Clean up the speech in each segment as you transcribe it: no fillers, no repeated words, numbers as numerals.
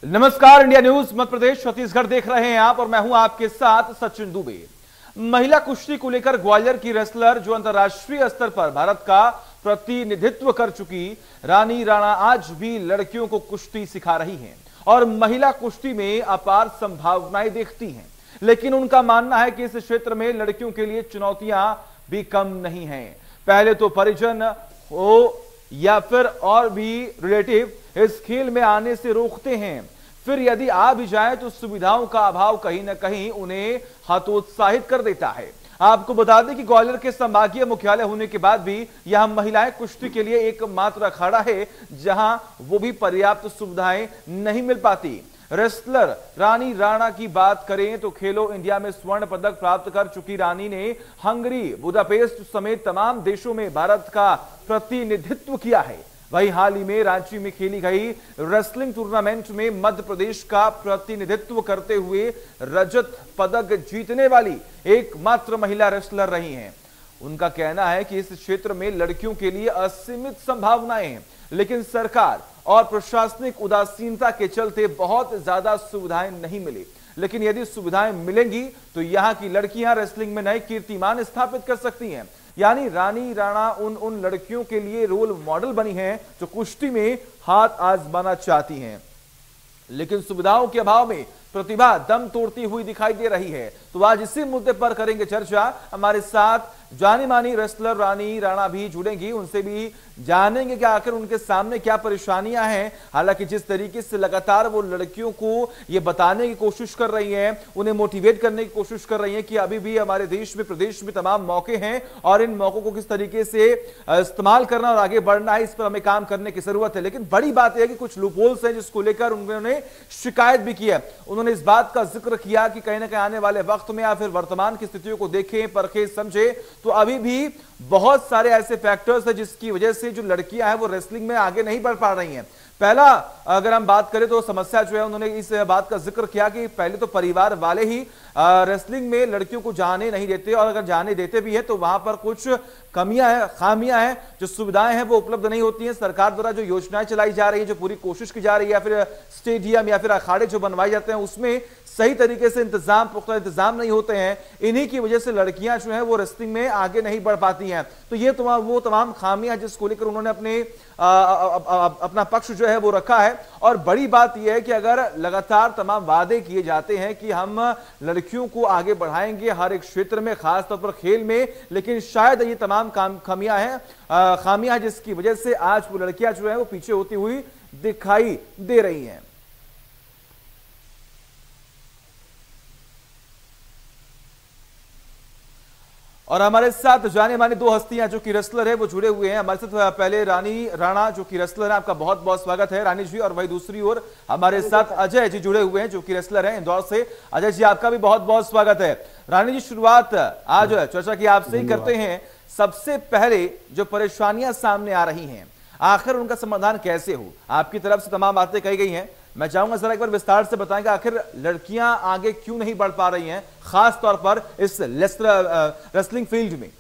नमस्कार, India news Madhya Pradesh Chhattisgarh देख रहे हैं आप और मैं हूं आपके साथ सचिन दुबे। महिला कुश्ती को लेकर ग्वालियर की रेसलर जो अंतर्राष्ट्रीय स्तर पर भारत का प्रतिनिधित्व कर चुकी रानी राणा आज भी लड़कियों को कुश्ती सिखा रही हैं और महिला कुश्ती में अपार संभावनाएं देखती हैं। लेकिन उनका मानना है कि इस क्षेत्र में लड़कियों के लिए चुनौतियां भी कम नहीं हैं। पहले तो परिजन हो या फिर और भी रिलेटिव इस खेल में आने से रोकते हैं, फिर यदि आ भी जाए तो सुविधाओं का अभाव कहीं ना कहीं उन्हें हतोत्साहित कर देता है। आपको बता दें कि ग्वालियर के संभागीय मुख्यालय होने के बाद भी यहां महिलाएं कुश्ती के लिए एकमात्र अखाड़ा है जहां वो भी पर्याप्त सुविधाएं नहीं मिल पाती। रेसलर रानी राणा की बात करें तो खेलो इंडिया में स्वर्ण पदक प्राप्त कर चुकी रानी ने हंगरी, बुदापेस्ट समेत तमाम देशों में भारत का प्रतिनिधित्व किया है। वहीं हाल ही में रांची में खेली गई रेसलिंग टूर्नामेंट में मध्य प्रदेश का प्रतिनिधित्व करते हुए रजत पदक जीतने वाली एकमात्र महिला रेसलर रही हैं। उनका कहना है कि इस क्षेत्र में लड़कियों के लिए असीमित संभावनाएं हैं, लेकिन सरकार और प्रशासनिक उदासीनता के चलते बहुत ज्यादा सुविधाएं नहीं मिली। लेकिन यदि सुविधाएं मिलेंगी तो यहां की लड़कियां रेसलिंग में नए कीर्तिमान स्थापित कर सकती हैं। यानी रानी राणा उन लड़कियों के लिए रोल मॉडल बनी हैं जो कुश्ती में हाथ आजमाना चाहती हैं, लेकिन सुविधाओं के अभाव में प्रतिभा दम तोड़ती हुई दिखाई दे रही है। तो आज इसी मुद्दे पर करेंगे चर्चा। हमारे साथ जानी मानी रेसलर रानी राणा भी जुड़ेंगी, उनसे भी जानेंगे कि आखिर उनके सामने क्या परेशानियां हैं। हालांकि जिस तरीके से लगातार वो लड़कियों को ये बताने की कोशिश कर रही हैं, उन्हें मोटिवेट करने की कोशिश कर रही हैं कि अभी भी हमारे देश में, प्रदेश में तमाम मौके हैं और इन मौकों को किस तरीके से इस्तेमाल करना और आगे बढ़ना है, इस पर हमें काम करने की जरूरत है। लेकिन बड़ी बात यह है कि कुछ लूपहोल्स हैं जिसको लेकर उन्होंने शिकायत भी की है। उन्होंने इस बात का जिक्र किया कि कहीं ना कहीं आने वाले वक्त में या फिर वर्तमान की स्थितियों को देखें, परखें, समझे तो अभी भी बहुत सारे ऐसे फैक्टर्स हैं जिसकी वजह से जो लड़कियां हैं वो रेसलिंग में आगे नहीं बढ़ पा रही हैं। पहला अगर हम बात करें तो समस्या जो है, उन्होंने इस बात का जिक्र किया कि पहले तो परिवार वाले ही रेसलिंग में लड़कियों को जाने नहीं देते और अगर जाने देते भी है तो वहां पर कुछ कमियां हैं, खामियां हैं, जो सुविधाएं हैं वो उपलब्ध नहीं होती हैं। सरकार द्वारा जो योजनाएं चलाई जा रही है, जो पूरी कोशिश की जा रही है, या फिर स्टेडियम या फिर अखाड़े जो बनवाए जाते हैं उसमें सही तरीके से पुख्ता इंतजाम नहीं होते हैं। इन्हीं की वजह से लड़कियां जो है वो रेसलिंग में आगे नहीं बढ़ पाती हैं। तो ये वो तमाम खामियां जिसको लेकर उन्होंने अपना पक्ष जो है वो रखा है। और बड़ी बात यह है कि अगर लगातार तमाम वादे किए जाते हैं कि हम लड़कियों को आगे बढ़ाएंगे हर एक क्षेत्र में, खासतौर पर खेल में, लेकिन शायद ये तमाम खामियां जिसकी वजह से आज वो लड़कियां जो है वो पीछे होती हुई दिखाई दे रही हैं। और हमारे साथ जाने मानी दो हस्तियां जो कि रेसलर है वो जुड़े हुए हैं हमारे साथ। पहले रानी राणा जो कि रेसलर है, आपका बहुत बहुत स्वागत है रानी जी। और वही दूसरी ओर हमारे साथ अजय जी जुड़े हुए हैं जो कि रेसलर हैं इंदौर से। अजय जी, आपका भी बहुत बहुत स्वागत है। रानी जी, शुरुआत आज चर्चा की आपसे ही करते हैं। सबसे पहले जो परेशानियां सामने आ रही हैं, आखिर उनका समाधान कैसे हो? आपकी तरफ से तमाम बातें कही गई हैं, मैं चाहूंगा जरा एक बार विस्तार से बताएंगे आखिर लड़कियां आगे क्यों नहीं बढ़ पा रही हैं, खास तौर पर इस रेसलिंग फील्ड में।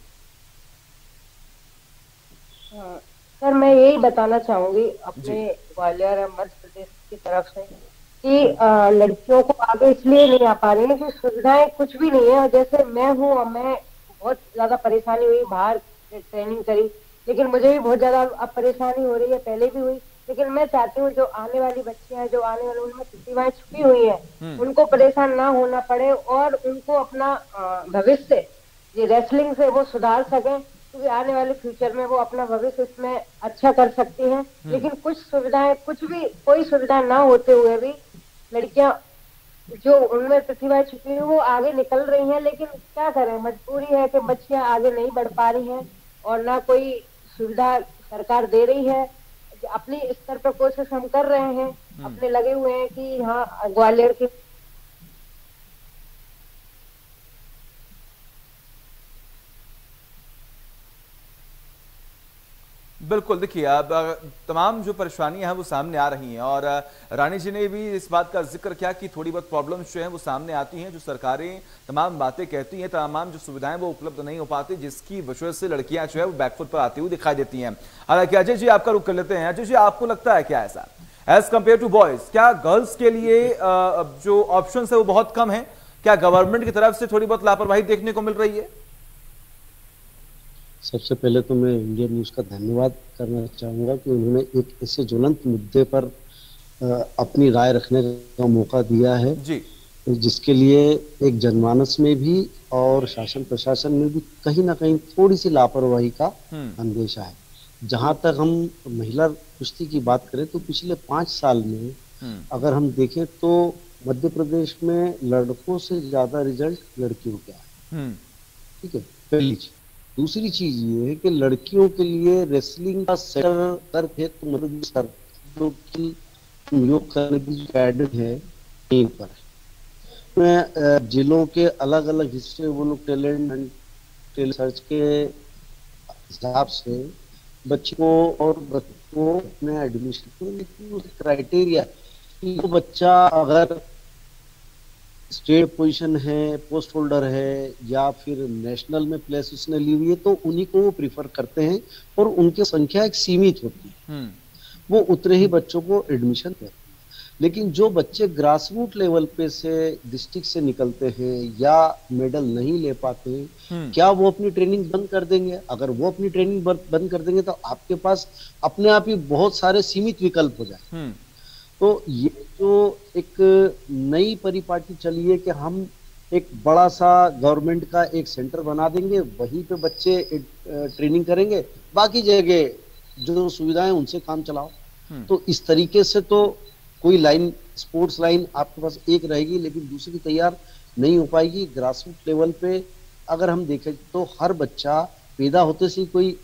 सर, मैं यही बताना चाहूंगी अपने ग्वालियर मध्य प्रदेश की तरफ से कि लड़कियों को आगे इसलिए नहीं आ पा रही है कि सुविधाएं कुछ भी नहीं है। जैसे मैं हूँ, मैं बहुत ज्यादा परेशानी हुई, बाहर ट्रेनिंग करी, लेकिन मुझे भी बहुत ज्यादा अब परेशानी हो रही है, पहले भी हुई। लेकिन मैं चाहती हूँ जो आने वाली बच्चियां हैं, जो आने वाले उनमें प्रतिभाएं छुपी हुई हैं, उनको परेशान ना होना पड़े और उनको अपना भविष्य ये रेसलिंग से वो सुधार सकें, क्योंकि आने वाले फ्यूचर में वो अपना भविष्य इसमें अच्छा कर सकती हैं। लेकिन कुछ सुविधाएं, कोई सुविधा ना होते हुए भी लड़कियां जो उनमें प्रतिभाएं छुपी हुई वो आगे निकल रही हैं। लेकिन क्या करें, मजबूरी है कि बच्चियां आगे नहीं बढ़ पा रही हैं और ना कोई सुविधा सरकार दे रही है। अपनी स्तर पर कोशिश हम कर रहे हैं, अपने लगे हुए हैं कि यहाँ ग्वालियर की बिल्कुल, देखिए अब तमाम जो परेशानियां हैं वो सामने आ रही हैं और रानी जी ने भी इस बात का जिक्र किया कि थोड़ी बहुत प्रॉब्लम्स जो हैं वो सामने आती हैं, जो सरकारें तमाम बातें कहती हैं, तमाम जो सुविधाएं वो उपलब्ध नहीं हो पाती, जिसकी वजह से लड़कियां जो है वो बैकफुट पर आती हुई दिखाई देती हैं। हालांकि अजय जी आपका रुख कर लेते हैं। अजय जी, आपको लगता है क्या ऐसा एज कंपेयर टू बॉयज? क्या गर्ल्स के लिए जो ऑप्शंस है वो बहुत कम है? क्या गवर्नमेंट की तरफ से थोड़ी बहुत लापरवाही देखने को मिल रही है? सबसे पहले तो मैं इंडियन न्यूज का धन्यवाद करना चाहूंगा कि उन्होंने एक ऐसे ज्वलंत मुद्दे पर अपनी राय रखने का मौका दिया है जी, जिसके लिए एक जनमानस में भी और शासन प्रशासन में भी कहीं ना कहीं थोड़ी सी लापरवाही का अंदेशा है। जहां तक हम महिला कुश्ती की बात करें तो पिछले 5 साल में अगर हम देखें तो मध्य प्रदेश में लड़कों से ज्यादा रिजल्ट लड़कियों के आए। ठीक है, पहली चीज। दूसरी चीज ये है कि लड़कियों के लिए रेसलिंग का सेक्टर करके तो मतलब सरकारों की नियोग करने की गाइडेंस है यहीं पर में जिलों के अलग अलग हिस्से वो लोग टैलेंट सर्च के हिसाब से बच्चों को और बच्चों को अपने एडमिशन को, लेकिन क्राइटेरिया कि वो बच्चा अगर स्टेट पोजीशन है, पोस्ट होल्डर है या फिर नेशनल में प्लेस उसने ली हुई है तो उन्हीं को वो प्रीफर करते हैं और उनकी संख्या एक सीमित होती है। वो उतने ही बच्चों को एडमिशन देते हैं। लेकिन जो बच्चे ग्रास रूट लेवल पे से डिस्ट्रिक्ट से निकलते हैं या मेडल नहीं ले पाते हैं, क्या वो अपनी ट्रेनिंग बंद कर देंगे? अगर वो अपनी ट्रेनिंग बंद कर देंगे तो आपके पास अपने आप ही बहुत सारे सीमित विकल्प हो जाए। तो ये जो एक नई परिपाटी चली है कि हम एक बड़ा सा गवर्नमेंट का एक सेंटर बना देंगे, वहीं पे बच्चे ट्रेनिंग करेंगे, बाकी जगह जो सुविधाएं उनसे काम चलाओ। तो इस तरीके से तो कोई लाइन, स्पोर्ट्स लाइन आपके पास एक रहेगी लेकिन दूसरी तैयार नहीं हो पाएगी। ग्रास रूट लेवल पे अगर हम देखें तो हर बच्चा पैदा होते से कोई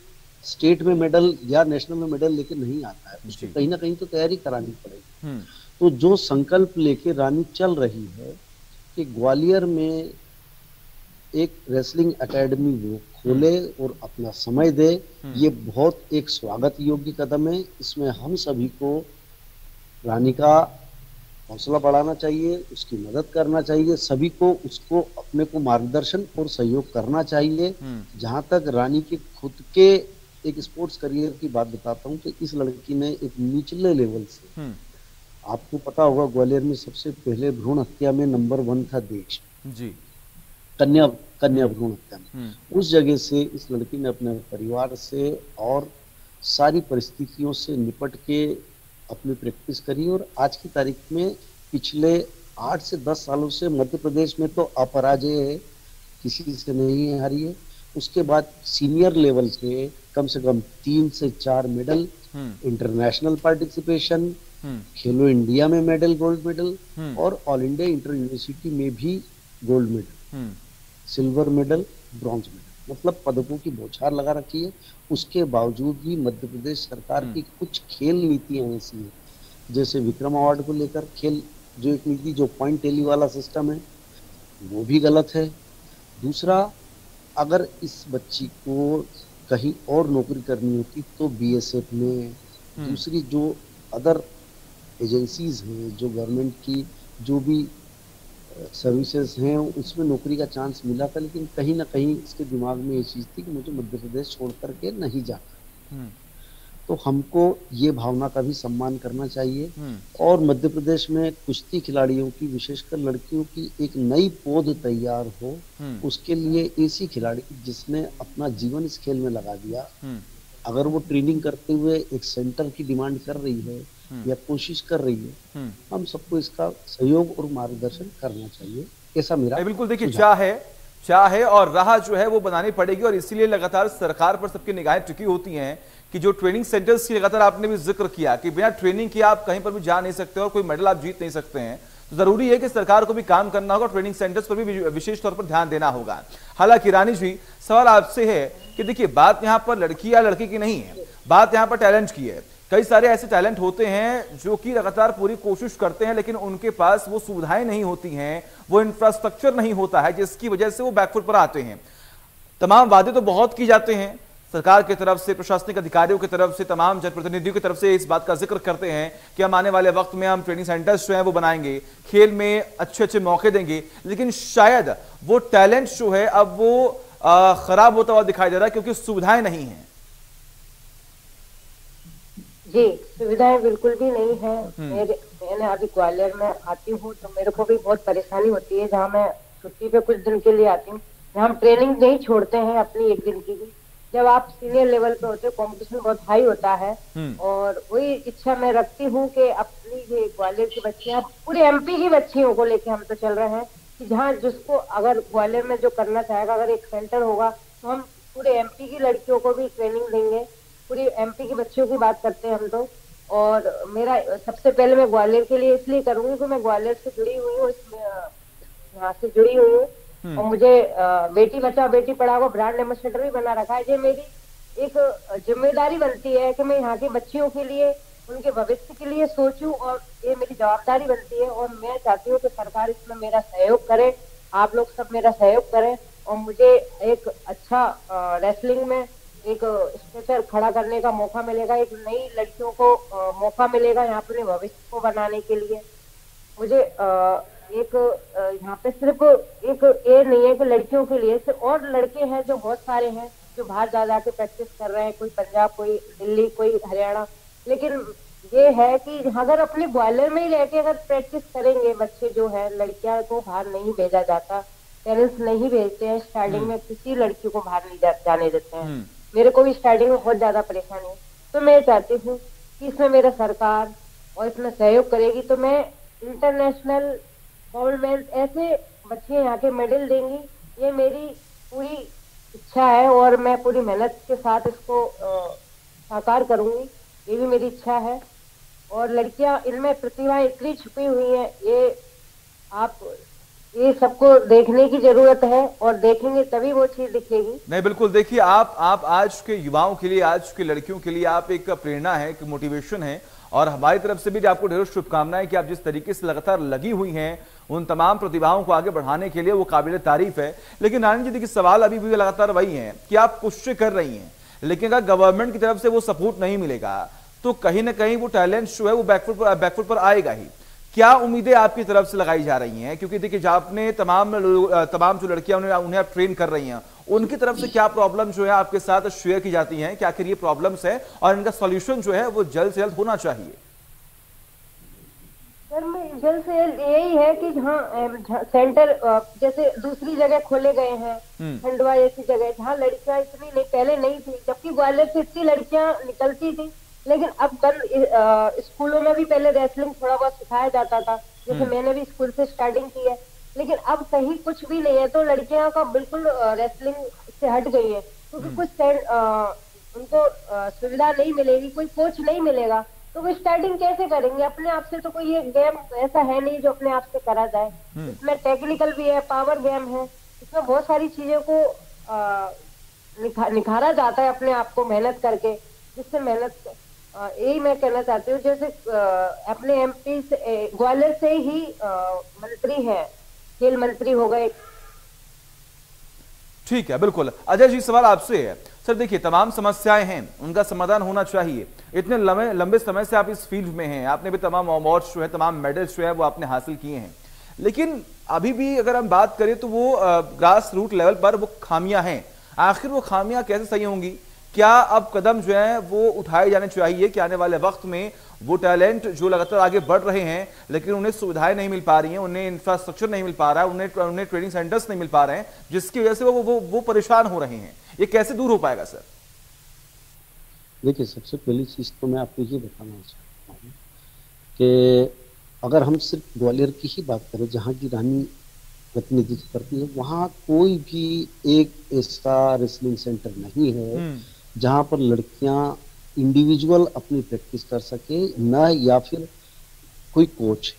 स्टेट में मेडल या नेशनल में मेडल लेके नहीं आता है, उसको कहीं ना कहीं तो तैयारी करानी पड़ेगी। तो जो संकल्प लेके रानी चल रही है कि ग्वालियर में एक रेसलिंग एकेडमी वो खोले और अपना समय दे, ये बहुत एक स्वागत योग्य कदम है। इसमें हम सभी को रानी का हौसला बढ़ाना चाहिए, उसकी मदद करना चाहिए, सभी को उसको अपने को मार्गदर्शन और सहयोग करना चाहिए। जहां तक रानी के खुद के एक स्पोर्ट्स करियर की बात बताता हूँ तो इस लड़की ने एक निचले लेवल से, आपको पता होगा ग्वालियर में सबसे पहले भ्रूण हत्या में नंबर 1 था देश जी, कन्या भ्रूण हत्या में। उस जगह से इस लड़की ने अपने परिवार से और सारी परिस्थितियों से निपट के अपनी प्रैक्टिस करी और आज की तारीख में पिछले 8 से 10 सालों से मध्य प्रदेश में तो अपराजय है, किसी से नहीं हारी है। उसके बाद सीनियर लेवल से कम 3 से 4 मेडल, इंटरनेशनल पार्टिसिपेशन, खेलो इंडिया में मेडल, गोल्ड मेडल और ऑल इंडिया इंटर यूनिवर्सिटी में भी gold medal, silver medal, bronze medal, मतलब पदकों की बौछार लगा रखी है। उसके बावजूद भी मध्य प्रदेश सरकार की कुछ खेल नीतियां ऐसी हैं, जैसे विक्रम अवार्ड को लेकर खेल जो एक नीति, जो पॉइंट टेली वाला सिस्टम है, वो भी गलत है। दूसरा, अगर इस बच्ची को कहीं और नौकरी करनी होती तो बीएसएफ में, दूसरी जो अदर एजेंसीज हैं, जो गवर्नमेंट की जो भी सर्विसेज हैं, उसमें नौकरी का चांस मिला था। लेकिन कहीं ना कहीं इसके दिमाग में ये चीज थी कि मुझे मध्य प्रदेश छोड़ करके नहीं जाना। तो हमको ये भावना का भी सम्मान करना चाहिए और मध्य प्रदेश में कुश्ती खिलाड़ियों की, विशेषकर लड़कियों की एक नई पौध तैयार हो, उसके लिए ऐसी खिलाड़ी जिसने अपना जीवन इस खेल में लगा दिया, अगर वो ट्रेनिंग करते हुए एक सेंटर की डिमांड कर रही है या कोशिश कर रही है, हम सबको इसका सहयोग और मार्गदर्शन करना चाहिए, ऐसा मेरा बिल्कुल। देखिए, चाह है और राह जो है वो बनानी पड़ेगी और इसीलिए लगातार सरकार पर सबकी निगाहें टिकी होती हैं कि जो ट्रेनिंग सेंटर्स की लगातार आपने भी जिक्र किया कि बिना ट्रेनिंग के आप कहीं पर भी जा नहीं सकते और कोई मेडल आप जीत नहीं सकते हैं, तो जरूरी है कि सरकार को भी काम करना होगा, ट्रेनिंग सेंटर्स पर भी विशेष तौर पर ध्यान देना होगा। हालांकि रानी जी, सवाल आपसे है कि देखिए, बात यहां पर लड़की या लड़के की नहीं है, बात यहां पर टैलेंट की है। कई सारे ऐसे टैलेंट होते हैं जो कि लगातार पूरी कोशिश करते हैं लेकिन उनके पास वो सुविधाएं नहीं होती हैं, वो इंफ्रास्ट्रक्चर नहीं होता है, जिसकी वजह से वो बैकफुट पर आते हैं। तमाम वादे तो बहुत की जाते हैं सरकार की तरफ से, प्रशासनिक अधिकारियों की तरफ से, तमाम जनप्रतिनिधियों की तरफ से इस बात का जिक्र करते हैं कि हम आने वाले वक्त में हम ट्रेनिंग सेंटर्स जो हैं वो बनाएंगे, खेल में अच्छे अच्छे मौके देंगे, लेकिन शायद वो टैलेंट जो है अब वो खराब होता हुआ दिखाई दे रहा है क्योंकि सुविधाएं नहीं है। जी, सुविधाएं बिल्कुल भी नहीं है। मैंने अभी ग्वालियर में आती हूँ तो मेरे को भी बहुत परेशानी होती है, जहाँ मैं छुट्टी पे कुछ दिन के लिए आती हूँ। यहाँ हम ट्रेनिंग नहीं छोड़ते हैं अपनी एक दिन की भी। जब आप सीनियर लेवल पे होते हो, कंपटीशन बहुत हाई होता है, और वही इच्छा मैं रखती हूँ कि अपनी ये ग्वालियर की बच्चियां, पूरे एमपी की बच्चियों को लेके हम तो चल रहे हैं कि जहाँ जिसको अगर ग्वालियर में जो करना चाहेगा, अगर एक सेंटर होगा तो हम पूरे एमपी की लड़कियों को भी ट्रेनिंग देंगे। पूरी एमपी के बच्चों की बात करते हैं हम तो। और मेरा सबसे पहले मैं ग्वालियर के लिए इसलिए करूंगी कि मैं ग्वालियर से जुड़ी हुई हूँ, इसमें यहाँ से जुड़ी हुई हूँ, और मुझे बेटी बचाओ बेटी पढ़ाओ का ब्रांड एम्बेसडर भी बना रखा है। ये मेरी एक जिम्मेदारी बनती है कि मैं यहाँ की बच्चियों के लिए, उनके भविष्य के लिए सोचूं, और ये मेरी जवाबदारी बनती है। और मैं चाहती हूँ कि सरकार इसमें मेरा सहयोग करे, आप लोग सब मेरा सहयोग करें, और मुझे एक अच्छा रेसलिंग में एक स्ट्रक्चर खड़ा करने का मौका मिलेगा, एक नई लड़कियों को मौका मिलेगा यहाँ अपने भविष्य को बनाने के लिए। मुझे एक यहाँ पे सिर्फ एक ये नहीं है कि लड़कियों के लिए, सिर्फ और लड़के हैं जो बहुत सारे हैं जो बाहर जा जाके प्रैक्टिस कर रहे हैं, कोई पंजाब, कोई दिल्ली, कोई हरियाणा। लेकिन ये है कि अगर अपने ग्वालियर में ही रह के अगर प्रैक्टिस करेंगे बच्चे जो है, लड़कियां को बाहर नहीं भेजा जाता, पेरेंट्स नहीं भेजते हैं स्टार्टिंग में, किसी लड़की को बाहर नहीं जाने देते हैं। मेरे को भी स्टार्टिंग में बहुत ज्यादा परेशानी है। तो मैं चाहती हूँ कि इसमें मेरा सरकार और इसमें सहयोग करेगी तो मैं इंटरनेशनल गवर्नमेंट ऐसे बच्चे यहाँ के मेडल देंगी, ये मेरी पूरी इच्छा है, और मैं पूरी मेहनत के साथ इसको साकार करूंगी, ये भी मेरी इच्छा है। और लड़कियां, इनमें प्रतिभाएं इतनी छुपी हुई हैं, ये सबको देखने की जरूरत है, और देखेंगे तभी वो चीज दिखेगी। नहीं, बिल्कुल। देखिए, आप आज के युवाओं के लिए, आज की लड़कियों के लिए आप एक प्रेरणा है, एक मोटिवेशन है, और हमारी तरफ से भी आपको ढेरों शुभकामनाएं कि आप जिस तरीके से लगातार लगी हुई हैं उन तमाम प्रतिभाओं को आगे बढ़ाने के लिए, वो काबिल तारीफ है। लेकिन नारायण जी, देखिए, सवाल अभी भी लगातार वही है कि आप कोशिश कर रही हैं, लेकिन अगर गवर्नमेंट की तरफ से वो सपोर्ट नहीं मिलेगा तो कहीं ना कहीं वो टैलेंट जो है वो बैकफुट पर आएगा ही। क्या उम्मीदें आपकी तरफ से लगाई जा रही हैं? क्योंकि देखिए, आपने तमाम जो लड़कियां उन्हें आप ट्रेन कर रही हैं, उनकी तरफ से क्या प्रॉब्लम जो है आपके साथ शेयर की जाती हैं कि आखिर ये प्रॉब्लम्स है और इनका सॉल्यूशन जो है वो जल्द से जल्द होना चाहिए? सर, मैं जल्द से जल्द यही है कि जहाँ सेंटर जैसे दूसरी जगह खोले गए हैं, खंडवा जैसी जगह, जहाँ लड़कियां इतनी नहीं, पहले नहीं थी, जबकि ग्वालियर से इतनी लड़कियां निकलती थी, लेकिन अब स्कूलों में भी पहले रेसलिंग थोड़ा बहुत सिखाया जाता था, जैसे मैंने भी स्कूल से स्टार्टिंग की है, लेकिन अब कहीं कुछ भी नहीं है। तो लड़कियां का बिल्कुल रेसलिंग से हट गई है, क्योंकि कुछ उनको सुविधा नहीं मिलेगी, कोई कोच नहीं मिलेगा, तो वो स्टार्टिंग कैसे करेंगे अपने आप से? तो कोई ये गेम ऐसा है नहीं जो अपने आप से करा जाए। इसमें टेक्निकल भी है, पावर गेम है, इसमें बहुत सारी चीजों को निखारा जाता है अपने आप को मेहनत करके, जिससे मेहनत यही मैं कहना चाहती हूँ। जैसे अपने एमपी से, ग्वालियर से ही मंत्री है, खेल मंत्री हो गए। ठीक है, बिल्कुल। अजय जी, सवाल आपसे है। सर देखिए, तमाम समस्याएं हैं, उनका समाधान होना चाहिए। इतने लंबे समय से आप इस फील्ड में हैं, आपने भी तमाम अवार्ड्स जो है, तमाम मेडल्स जो है वो आपने हासिल किए हैं, लेकिन अभी भी अगर हम बात करें तो वो ग्रास रूट लेवल पर वो खामियां हैं। आखिर वो खामियां कैसे सही होंगी? क्या अब कदम जो है वो उठाए जाने चाहिए कि आने वाले वक्त में वो टैलेंट जो लगातार आगे बढ़ रहे हैं लेकिन उन्हें सुविधाएं नहीं मिल पा रही हैं, उन्हें इंफ्रास्ट्रक्चर नहीं मिल पा रहा है, उन्हें ट्रेनिंग सेंटर्स नहीं मिल पा रहे हैं, जिसकी वजह से वो परेशान हो रहे हैं, ये कैसे दूर हो पाएगा सर? देखिए, सबसे पहली चीज तो मैं आपको ये बताना चाहता हूँ कि अगर हम सिर्फ ग्वालियर की ही बात करें, जहाँ की रानी प्रतिनिधित्व करती है, वहाँ कोई भी एक ऐसा रेसलिंग सेंटर नहीं है जहाँ पर लड़कियां इंडिविजुअल अपनी प्रैक्टिस कर सके, न या फिर कोई कोच।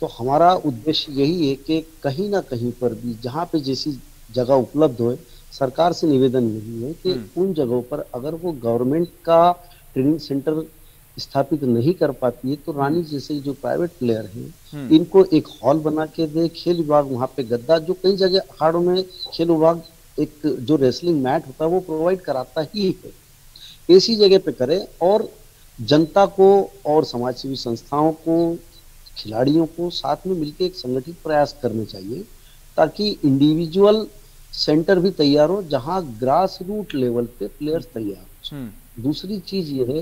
तो हमारा उद्देश्य यही है कि कहीं ना कहीं पर भी जहाँ पे जैसी जगह उपलब्ध हो, सरकार से निवेदन यही है कि उन जगहों पर अगर वो गवर्नमेंट का ट्रेनिंग सेंटर स्थापित नहीं कर पाती है तो रानी जैसे जो प्राइवेट प्लेयर हैं, इनको एक हॉल बना के दे, खेल विभाग वहाँ पे गद्दा, जो कई जगह अखाड़ों में खेल विभाग एक जो रेसलिंग मैट होता है वो प्रोवाइड कराता ही है, ऐसी जगह पे करे, और जनता को और समाज सेवी संस्थाओं को, खिलाड़ियों को साथ में मिलकर एक संगठित प्रयास करने चाहिए, ताकि इंडिविजुअल सेंटर भी तैयार हो जहां ग्रास रूट लेवल पे प्लेयर्स तैयार हो। दूसरी चीज ये है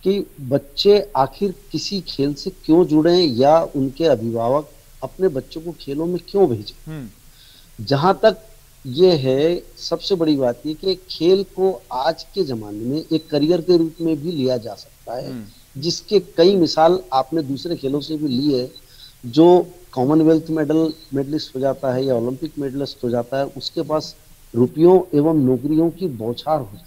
कि बच्चे आखिर किसी खेल से क्यों जुड़े या उनके अभिभावक अपने बच्चों को खेलों में क्यों भेजें। जहां तक ये है, सबसे बड़ी बात ये कि खेल को आज के जमाने में एक करियर के रूप में भी लिया जा सकता है, जिसके कई मिसाल आपने दूसरे खेलों से भी ली है। जो कॉमनवेल्थ मेडलिस्ट हो जाता है या ओलंपिक मेडलिस्ट हो जाता है, उसके पास रुपयों एवं नौकरियों की बौछार हो जाती है।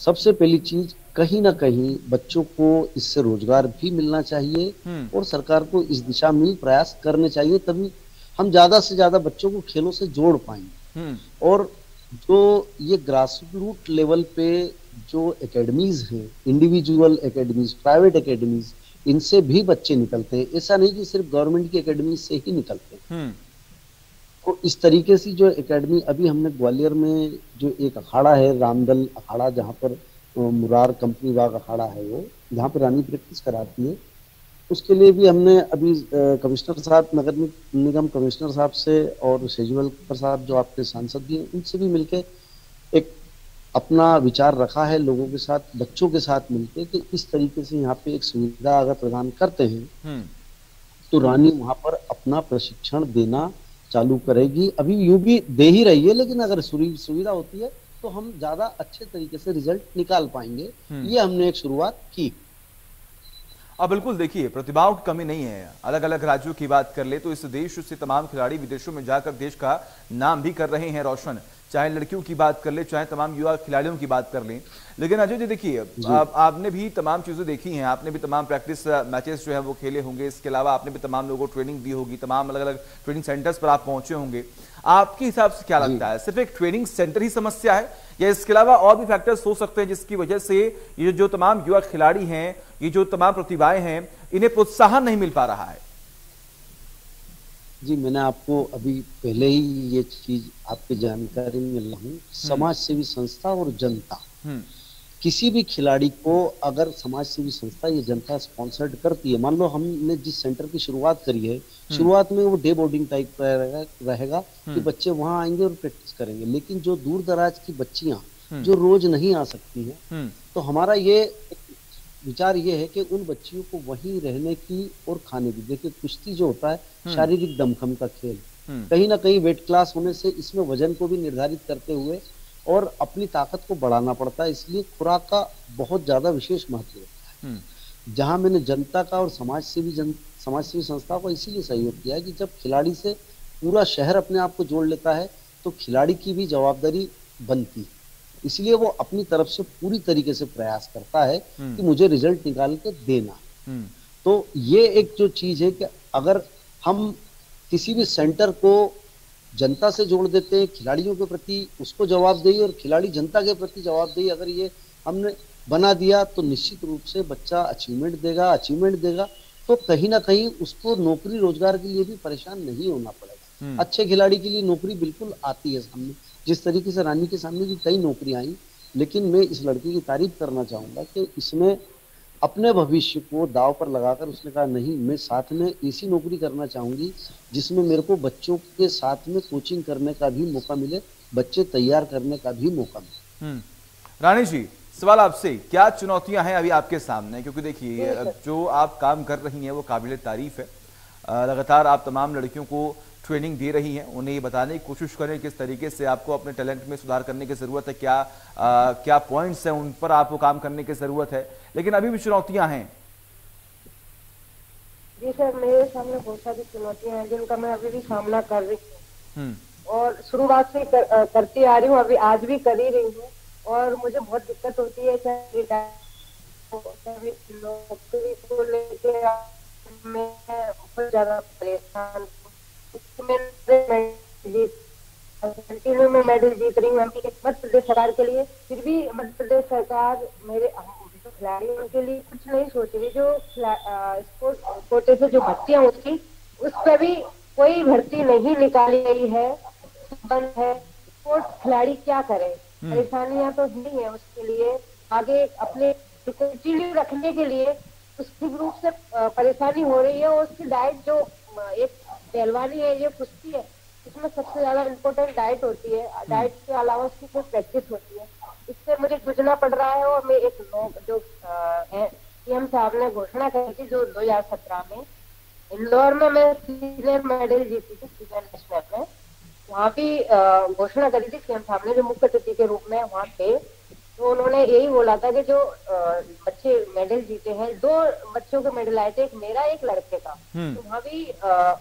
सबसे पहली चीज, कहीं ना कहीं बच्चों को इससे रोजगार भी मिलना चाहिए और सरकार को इस दिशा में प्रयास करने चाहिए, तभी हम ज्यादा से ज्यादा बच्चों को खेलों से जोड़ पाएंगे। और जो ये ग्रास रूट लेवल पे जो एकेडमीज हैं, इंडिविजुअल एकेडमीज, प्राइवेट एकेडमीज, इनसे भी बच्चे निकलते हैं। ऐसा नहीं कि सिर्फ गवर्नमेंट की एकेडमी से ही निकलते हैं। तो इस तरीके से जो एकेडमी, अभी हमने ग्वालियर में जो एक अखाड़ा है, रामदल अखाड़ा, जहाँ पर मुरार कंपनी बाग अखाड़ा है, वो जहाँ पर रानी प्रैक्टिस कराती है, उसके लिए भी हमने अभी कमिश्नर साहब, नगर निगम कमिश्नर साहब से और सेजुअल साहब जो आपके सांसद भी हैं, उनसे भी मिलके एक अपना विचार रखा है, लोगों के साथ, बच्चों के साथ मिलके, कि इस तरीके से यहाँ पे एक सुविधा अगर प्रदान करते हैं तो रानी वहां पर अपना प्रशिक्षण देना चालू करेगी। अभी यूं भी दे ही रही है, लेकिन अगर सुविधा होती है तो हम ज्यादा अच्छे तरीके से रिजल्ट निकाल पाएंगे। ये हमने एक शुरुआत की। अब बिल्कुल देखिए, प्रतिभाओं की कमी नहीं है। अलग अलग राज्यों की बात कर ले तो इस देश से तमाम खिलाड़ी विदेशों में जाकर देश का नाम भी कर रहे हैं रोशन। चाहे लड़कियों की बात कर ले, चाहे तमाम युवा खिलाड़ियों की बात कर लें। लेकिन अजय जी देखिए, आपने भी तमाम चीजें देखी हैं, आपने भी तमाम प्रैक्टिस मैचेस जो है वो खेले होंगे। इसके अलावा आपने भी तमाम लोगों को ट्रेनिंग दी होगी, तमाम अलग अलग ट्रेनिंग सेंटर्स पर आप पहुंचे होंगे। आपके हिसाब से क्या लगता है, सिर्फ एक ट्रेनिंग सेंटर ही समस्या है या इसके अलावा और भी फैक्टर्स हो सकते हैं जिसकी वजह से ये जो तमाम युवा खिलाड़ी हैं, ये जो तमाम प्रतिभाएं हैं, इन्हें प्रोत्साहन नहीं मिल पा रहा है? जी, मैंने आपको अभी पहले ही ये चीज आपकी जानकारी में ला हूं। समाज सेवी संस्था और जनता, किसी भी खिलाड़ी को अगर समाज सेवी संस्था या जनता स्पॉन्सर्ड करती है, मान लो हमने जिस सेंटर की शुरुआत करी है, शुरुआत में वो डे बोर्डिंग टाइप रहेगा कि बच्चे वहां आएंगे और प्रैक्टिस करेंगे। लेकिन जो दूर दराज की बच्चियां जो रोज नहीं आ सकती हैं, तो हमारा ये विचार ये है कि उन बच्चियों को वहीं रहने की और खाने की, देखिए कुश्ती जो होता है शारीरिक दमखम का खेल, कहीं ना कहीं वेट क्लास होने से इसमें वजन को भी निर्धारित करते हुए और अपनी ताकत को बढ़ाना पड़ता है, इसलिए खुराक का बहुत ज्यादा विशेष महत्व होता है। जहां मैंने जनता का और समाज सेवी संस्था को इसीलिए सहयोग किया है कि जब खिलाड़ी से पूरा शहर अपने आप को जोड़ लेता है तो खिलाड़ी की भी जवाबदारी बनती है। इसलिए वो अपनी तरफ से पूरी तरीके से प्रयास करता है कि मुझे रिजल्ट निकाल के देना। तो ये एक जो चीज है कि अगर हम किसी भी सेंटर को जनता से जोड़ देते हैं, खिलाड़ियों के प्रति उसको जवाबदेही और खिलाड़ी जनता के प्रति जवाबदेही अगर ये हमने बना दिया, तो निश्चित रूप से बच्चा अचीवमेंट देगा तो कहीं ना कहीं उसको नौकरी रोजगार के लिए भी परेशान नहीं होना पड़ेगा। अच्छे खिलाड़ी के लिए नौकरी बिल्कुल आती है सामने, जिस तरीके से रानी के सामने भी कई नौकरियां आई। लेकिन मैं इस लड़की की तारीफ करना चाहूंगा कि इसने अपने भविष्य को दांव पर लगाकर उसने कहा नहीं, मैं साथ में ऐसी नौकरी करना चाहूंगी जिसमें मेरे को बच्चों के साथ में कोचिंग करने का भी मौका मिले, बच्चे तैयार करने का भी मौका मिले। रानी जी, सवाल आपसे, क्या चुनौतियां हैं अभी आपके सामने? क्योंकि देखिए, जो आप काम कर रही हैं वो काबिल तारीफ है। लगातार आप तमाम लड़कियों को ट्रेनिंग दे रही हैं, उन्हें ये बताने की कोशिश करें किस तरीके से आपको अपने टैलेंट में सुधार करने की जरूरत है, क्या पॉइंट्स हैं उन पर आपको काम करने की जरूरत है, लेकिन अभी भी चुनौतियां हैं। जी सर, मेरे सामने बहुत सारी चुनौतियां हैं जिनका मैं अभी भी सामना कर रही हूँ और शुरुआत से करती आ रही हूँ, अभी आज भी कर ही रही हूँ। और मुझे बहुत दिक्कत होती है, नौकरी को लेके मैं बहुत ज्यादा परेशान कंटिन्यू में मेडल जीत रही हूँ मध्य प्रदेश सरकार के लिए। फिर भी मध्य प्रदेश सरकार मेरे जो खिलाड़ियों के लिए कुछ नहीं सोच रही। जो स्पोर्ट कोटे से जो भर्तियां होती उस पर भी कोई भर्ती नहीं निकाली गई है, बंद है। स्पोर्ट्स खिलाड़ी क्या करे, परेशानियां तो नहीं है उसके लिए, आगे अपने कंटिन्यू रखने के लिए उसकी रूप से परेशानी हो रही है। और उसकी डाइट जो एक पहलवानी है, ये कुश्ती है, इसमें सबसे ज्यादा इम्पोर्टेंट डाइट होती है। डाइट के अलावा उसकी कोई प्रैक्टिस होती है, इससे मुझे जूझना पड़ रहा है। और मैं एक जो सीएम साहब ने घोषणा करी थी जो 2017 में इंदौर में मैं सीनियर मेडल जीती थी, सीनियर नेशनल में, वहाँ भी घोषणा करी थी सीएम साहब ने जो मुख्य अतिथि के रूप में वहाँ थे। तो उन्होंने यही बोला था कि जो बच्चे मेडल जीते हैं, 2 बच्चों के मेडल आए थे, एक मेरा एक लड़के का, तो वहाँ भी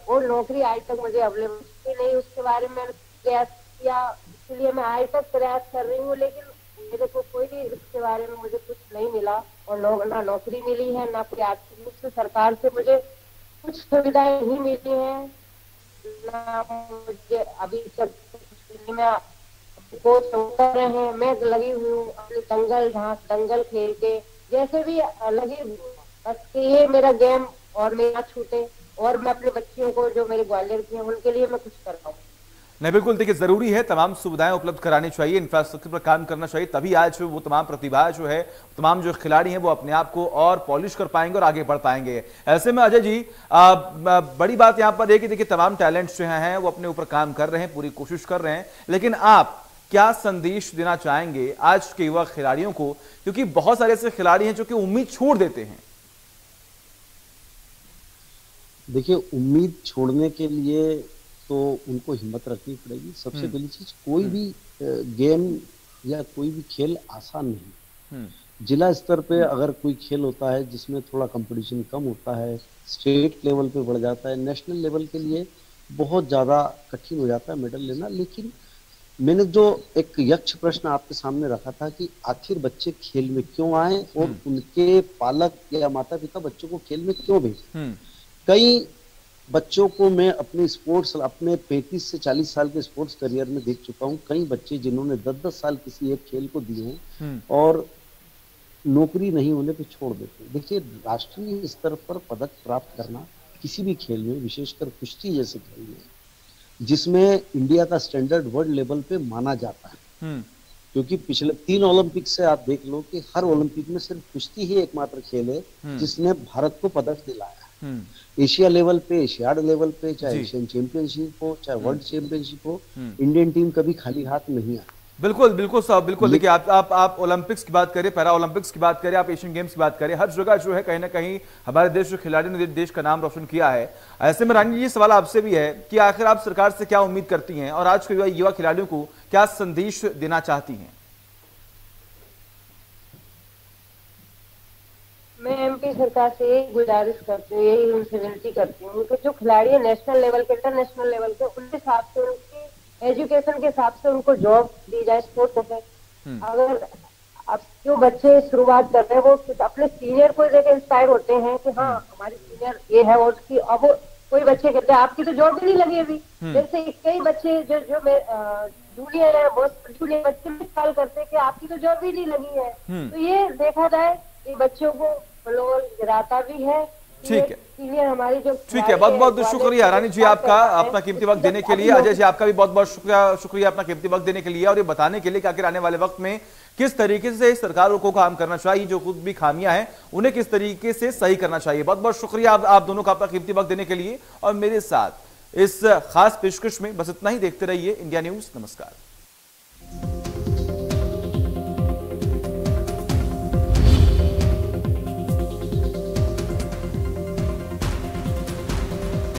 वो नौकरी आज तक मुझे अवेलेबल नहीं, उसके बारे में प्रयास किया, इसलिए मैं आज तक प्रयास कर रही हूँ, लेकिन मेरे को कोई भी इसके बारे में मुझे कुछ नहीं मिला। और ना नौकरी मिली है, ना कोई आर्थिक रूप से सरकार से मुझे कुछ सुविधाएं नहीं मिली है, ना मुझे अभी तक में को कर रहे हैं। मैं लगी हुई हूँ अपने दंगल खेल के, जैसे भी लगी हुई हूँ, बस ये मेरा गेम और मेरा छूटे और मैं अपने बच्चियों को जो मेरे ग्वालियर की हैं उनके लिए मैं कुछ कर पाऊँ। नहीं, बिल्कुल देखिए, जरूरी है तमाम सुविधाएं उपलब्ध करानी चाहिए, इंफ्रास्ट्रक्चर पर काम करना चाहिए, तभी आज वो तमाम प्रतिभा जो है, तमाम जो खिलाड़ी हैं वो अपने आप को और पॉलिश कर पाएंगे और आगे बढ़ पाएंगे। ऐसे में अजय जी बड़ी बात यहां पर है कि देखिए तमाम टैलेंट्स जो हैं वो अपने ऊपर काम कर रहे हैं, पूरी कोशिश कर रहे हैं, लेकिन आप क्या संदेश देना चाहेंगे आज के युवा खिलाड़ियों को, क्योंकि बहुत सारे ऐसे खिलाड़ी हैं जो कि उम्मीद छोड़ देते हैं? देखिए, उम्मीद छोड़ने के लिए तो उनको हिम्मत रखनी पड़ेगी। सबसे पहली चीज, कोई भी गेम या कोई भी खेल आसान नहीं। जिला स्तर पे अगर कोई खेल होता है जिसमें थोड़ा कंपटीशन कम होता है, स्टेट लेवल पे बढ़ जाता है, नेशनल लेवल के लिए बहुत ज्यादा कठिन हो जाता है मेडल लेना। लेकिन मैंने जो एक यक्ष प्रश्न आपके सामने रखा था कि आखिर बच्चे खेल में क्यों आए और उनके पालक या माता पिता बच्चों को खेल में क्यों भेजें। कई बच्चों को मैं अपने 35 से 40 साल के स्पोर्ट्स करियर में देख चुका हूँ। कई बच्चे जिन्होंने 10-10 साल किसी एक खेल को दिए हैं और नौकरी नहीं होने पे छोड़ देते। देखिए, राष्ट्रीय स्तर पर पदक प्राप्त करना किसी भी खेल में, विशेषकर कुश्ती जैसे खेल में, जिसमें इंडिया का स्टैंडर्ड वर्ल्ड लेवल पे माना जाता है, क्योंकि पिछले 3 ओलंपिक से आप देख लो कि हर ओलंपिक में सिर्फ कुश्ती ही एकमात्र खेल है जिसने भारत को पदक दिलाया। एशिया लेवल पे, एशियाड लेवल पे, चाहे एशियन चैंपियनशिप हो, चाहे वर्ल्ड चैंपियनशिप हो, इंडियन टीम कभी खाली हाथ नहीं आई। बिल्कुल बिल्कुल साहब, बिल्कुल। देखिए, आप ओलंपिक्स की बात करें, पैरा ओलंपिक्स की बात करें, आप एशियन गेम्स की बात करें, हर जगह जो है कहीं ना कहीं हमारे देश के खिलाड़ियों ने देश का नाम रोशन किया है। ऐसे में रानी जी, सवाल आपसे भी है कि आखिर आप सरकार से क्या उम्मीद करती हैं और आज के युवा खिलाड़ियों को क्या संदेश देना चाहती हैं? मैं एमपी सरकार से यही गुजारिश करती हूँ, यही उनसे विनती करती हूँ कि जो खिलाड़ी नेशनल लेवल के, इंटरनेशनल लेवल के, उनके हिसाब से, उनकी एजुकेशन के हिसाब से उनको जॉब दी जाए स्पोर्ट्स में। अगर अब जो बच्चे शुरुआत कर रहे हैं वो अपने सीनियर को देख इंस्पायर होते हैं कि हाँ हमारे सीनियर ये है, और उसकी अब कोई बच्चे कहते हैं आपकी तो जॉब भी नहीं लगी अभी। जैसे कई बच्चे जो जूनियर है, बहुत जूनियर बच्चे भी सवाल करते हैं कि आपकी तो जॉब भी नहीं लगी है। तो ये देखा जाए कि बच्चों को फ्लोर गिराता भी है। ठीक है, हमारी जो ठीक है, बहुत बहुत शुक्रिया रानी जी आपका अपना कीमती वक्त देने के लिए। अजय जी आपका भी बहुत बहुत शुक्रिया अपना कीमती वक्त देने के लिए और ये बताने के लिए कि आखिर आने वाले वक्त में किस तरीके से सरकारों को काम करना चाहिए, जो खुद भी खामियां हैं उन्हें किस तरीके से सही करना चाहिए। बहुत बहुत शुक्रिया आप दोनों का अपना कीमती वक्त देने के लिए और मेरे साथ इस खास पेशकश में। बस इतना ही, देखते रहिए इंडिया न्यूज। नमस्कार।